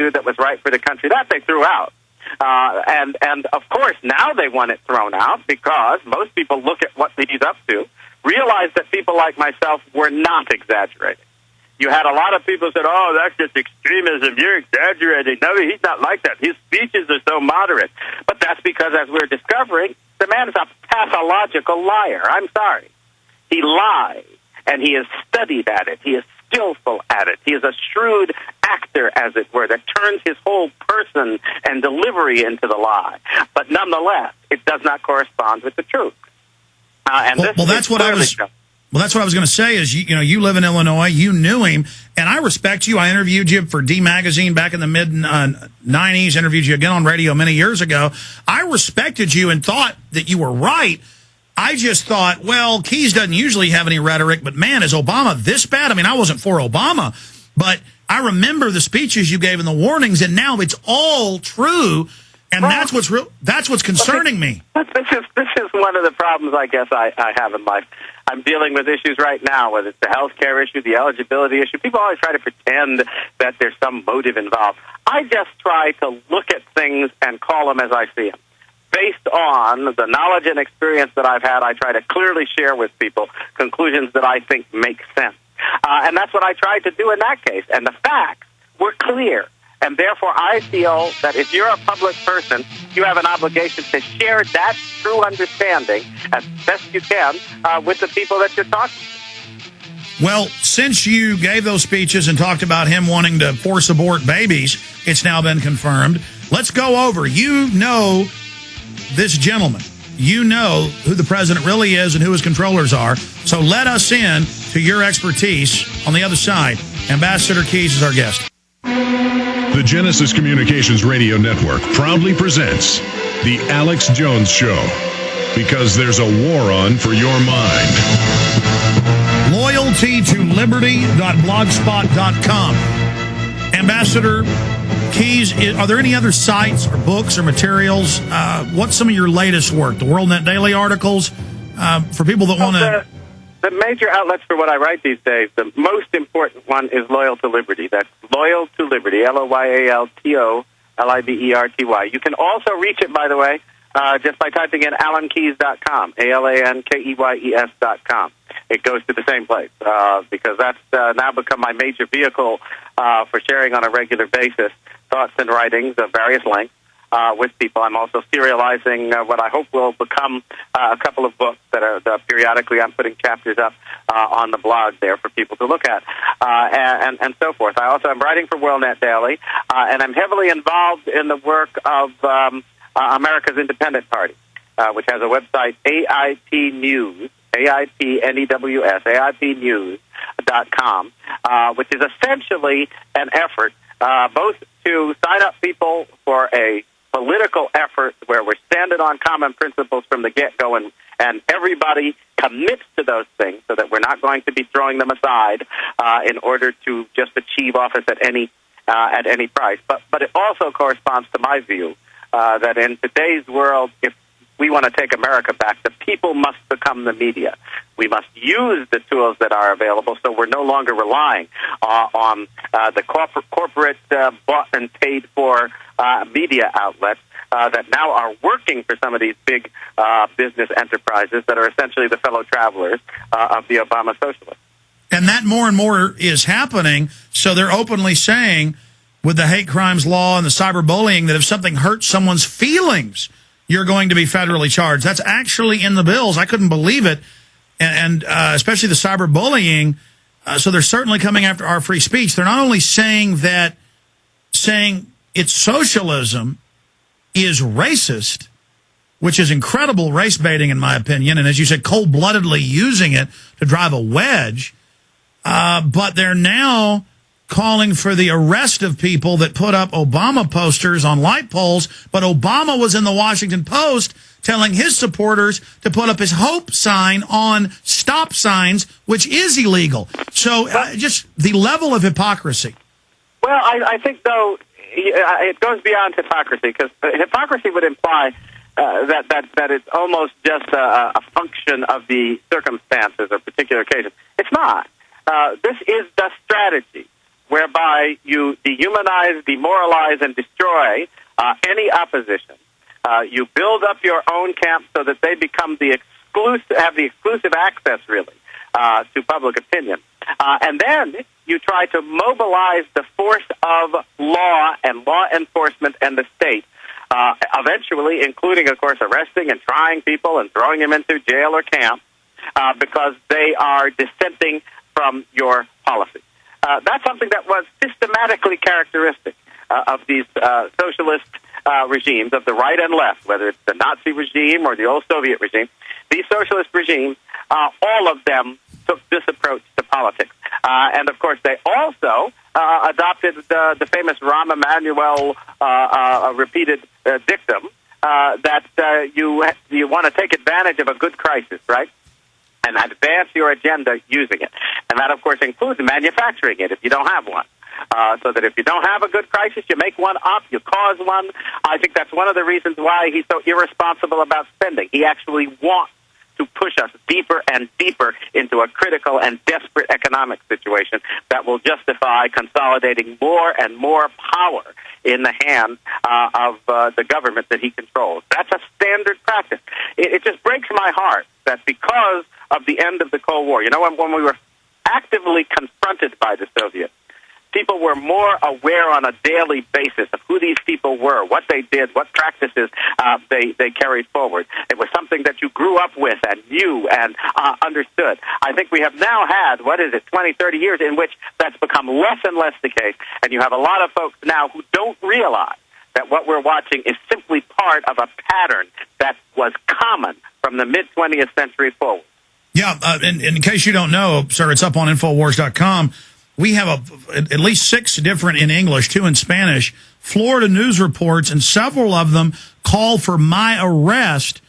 attitude that was right for the country. That they threw out. And of course, now they want it thrown out because most people look at what he's up to, realize that people like myself were not exaggerating. You had a lot of people who said, oh, that's just extremism. You're exaggerating. No, he's not like that. His speeches are so moderate. But that's because, as we're discovering, the man is a pathological liar. I'm sorry. He lies, and he has studied at it. He is skillful at it. He is a shrewd actor, as it were, that turns his whole person and delivery into the lie. But nonetheless, it does not correspond with the truth. That's what I was going to say is, you live in Illinois, you knew him, and I respect you. I interviewed you for D Magazine back in the mid-90s, interviewed you again on radio many years ago. I respected you and thought that you were right. I just thought, well, Keyes doesn't usually have any rhetoric, but man, is Obama this bad? I mean, I wasn't for Obama, but I remember the speeches you gave and the warnings, and now it's all true. And that's what's concerning me. This is one of the problems I guess I have in life. I'm dealing with issues right now, whether it's the health care issue, the eligibility issue. People always try to pretend that there's some motive involved. I just try to look at things and call them as I see them. Based on the knowledge and experience that I've had, I try to clearly share with people conclusions that I think make sense. And that's what I tried to do in that case. And the facts were clear. And therefore, I feel that if you're a public person, you have an obligation to share that true understanding as best you can with the people that you're talking to. Well, since you gave those speeches and talked about him wanting to force abort babies, it's now been confirmed. Let's go over. You know this gentleman. You know who the president really is and who his controllers are. So let us in to your expertise on the other side. Ambassador Keyes is our guest. The Genesis Communications Radio Network proudly presents The Alex Jones Show, because there's a war on for your mind. Loyalty to liberty.blogspot.com. Ambassador Keyes, are there any other sites or books or materials? What's some of your latest work? The WorldNet Daily articles? For people that want to... The major outlets for what I write these days, the most important one is Loyal to Liberty. That's Loyal to Liberty, LOYALTOLIBERTY. You can also reach it, by the way, just by typing in AlanKeyes.com, ALANKEYES.com. It goes to the same place because that's now become my major vehicle for sharing on a regular basis thoughts and writings of various lengths. With people. I'm also serializing what I hope will become a couple of books that periodically I'm putting chapters up on the blog there for people to look at, and so forth. I also am writing for WorldNet Daily, and I'm heavily involved in the work of America's Independent Party, which has a website, AIP News, AIPNEWS, AIPnews.com, which is essentially an effort both to sign up people for a political effort where we're standing on common principles from the get-go, and everybody commits to those things so that we're not going to be throwing them aside in order to just achieve office at any price. But it also corresponds to my view that in today's world, if we want to take America back, the people must become the media. We must use the tools that are available so we're no longer relying on the corporate bought and paid for media outlets that now are working for some of these big business enterprises that are essentially the fellow travelers of the Obama socialists. And that more and more is happening, so they're openly saying with the hate crimes law and the cyberbullying that if something hurts someone's feelings, you're going to be federally charged. That's actually in the bills. I couldn't believe it. And especially the cyberbullying. So they're certainly coming after our free speech. They're not only saying it's socialism is racist, which is incredible race baiting in my opinion. And as you said, cold-bloodedly using it to drive a wedge. But they're now calling for the arrest of people that put up Obama posters on light poles, but Obama was in the Washington Post telling his supporters to put up his hope sign on stop signs, which is illegal. So just the level of hypocrisy. Well, I think, though, it goes beyond hypocrisy, because hypocrisy would imply that it's almost just a function of the circumstances or particular occasion. It's not. This is the strategy. whereby you dehumanize, demoralize, and destroy any opposition. You build up your own camp so that they become have the exclusive access, really, to public opinion. And then you try to mobilize the force of law and law enforcement and the state, eventually including, of course, arresting and trying people and throwing them into jail or camp because they are dissenting from your policy. That's something that was systematically characteristic of these socialist regimes of the right and left, whether it's the Nazi regime or the old Soviet regime. These socialist regimes, all of them took this approach to politics. And, of course, they also adopted the famous Rahm Emanuel repeated dictum that you want to take advantage of a good crisis, right? And advance your agenda using it. And that, of course, includes manufacturing it if you don't have one. So that if you don't have a good crisis, you make one up, you cause one. I think that's one of the reasons why he's so irresponsible about spending. He actually wants to push us deeper and deeper into a critical and desperate economic situation that will justify consolidating more and more power in the hands of the government that he controls. That's a standard practice. It just breaks my heart that because of the end of the Cold War, when we were actively confronted by the Soviets, people were more aware on a daily basis of who these people were, what they did, what practices they carried forward. It was something that you grew up with and knew and understood. I think we have now had, 20, 30 years in which that's become less and less the case, and you have a lot of folks now who don't realize that what we're watching is simply part of a pattern that was common from the mid-20th century forward. Yeah, in case you don't know, sir, it's up on Infowars.com. We have at least 6 different in English, 2 in Spanish, Florida news reports, and several of them call for my arrest.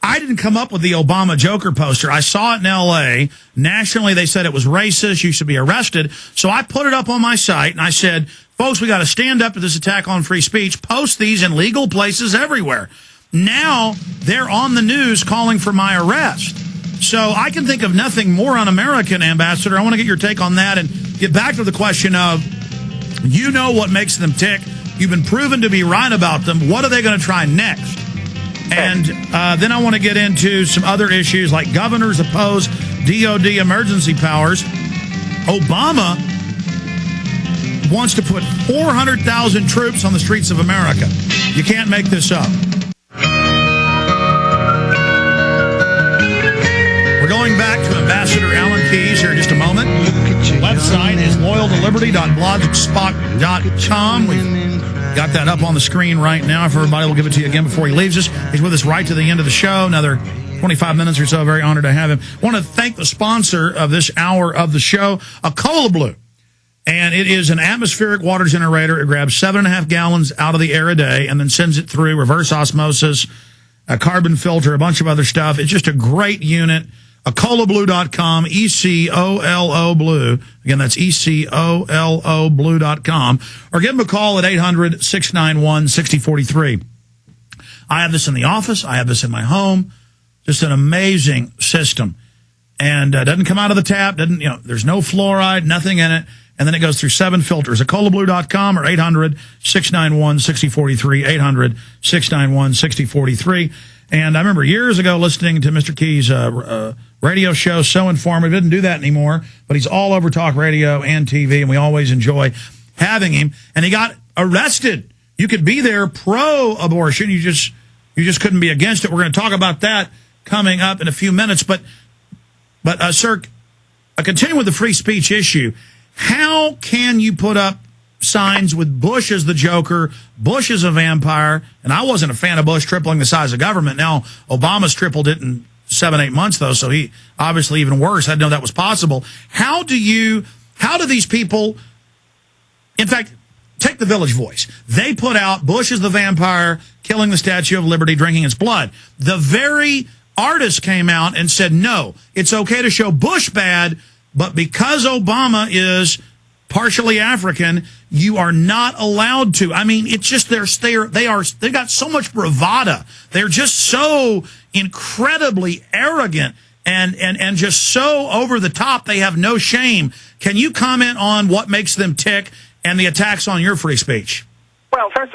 I didn't come up with the Obama Joker poster. I saw it in L.A. Nationally, they said it was racist. You should be arrested. So I put it up on my site, and I said, folks, we got to stand up to this attack on free speech. Post these in legal places everywhere. Now they're on the news calling for my arrest. So I can think of nothing more un-American, Ambassador. I want to get your take on that and get back to the question of, what makes them tick. You've been proven to be right about them. What are they going to try next? And then I want to get into some other issues like governors oppose DOD emergency powers. Obama wants to put 400,000 troops on the streets of America. You can't make this up. We're going back to Ambassador Alan Keyes here in just a moment. The website is loyaltoliberty.blogspot.com. We've got that up on the screen right now. If everybody will give it to you again before he leaves us. He's with us right to the end of the show. Another 25 minutes or so. Very honored to have him. I want to thank the sponsor of this hour of the show, Acola Blue. And it is an atmospheric water generator. It grabs 7.5 gallons out of the air a day and then sends it through reverse osmosis, a carbon filter, a bunch of other stuff. It's just a great unit. EcoloBlue.com, ECOLO Blue. Again, that's ECOLO Blue.com. Or give them a call at 800-691-6043. I have this in the office. I have this in my home. Just an amazing system. And doesn't come out of the tap. There's no fluoride, nothing in it. And then it goes through 7 filters. EcoloBlue.com or 800-691-6043, 800-691-6043. And I remember years ago listening to Mr. Keyes' radio show, So Informative. Didn't do that anymore, but he's all over talk radio and TV, and we always enjoy having him. And he got arrested. You could be there pro-abortion. You just couldn't be against it. We're going to talk about that coming up in a few minutes. But sir, continue with the free speech issue. How can you put up signs with Bush as the Joker, Bush as a vampire, and I wasn't a fan of Bush tripling the size of government. Now, Obama's tripled it in 7-8 months, though, so he obviously even worse. I didn't know that was possible. How do these people, in fact, take the Village Voice. They put out Bush as the vampire, killing the Statue of Liberty, drinking its blood. The very artist came out and said, no, it's okay to show Bush bad, but because Obama is partially African, you are not allowed to. I mean, it's just they've got so much bravado. They're just so incredibly arrogant and just so over the top they have no shame. Can you comment on what makes them tick and the attacks on your free speech? Well, first of all,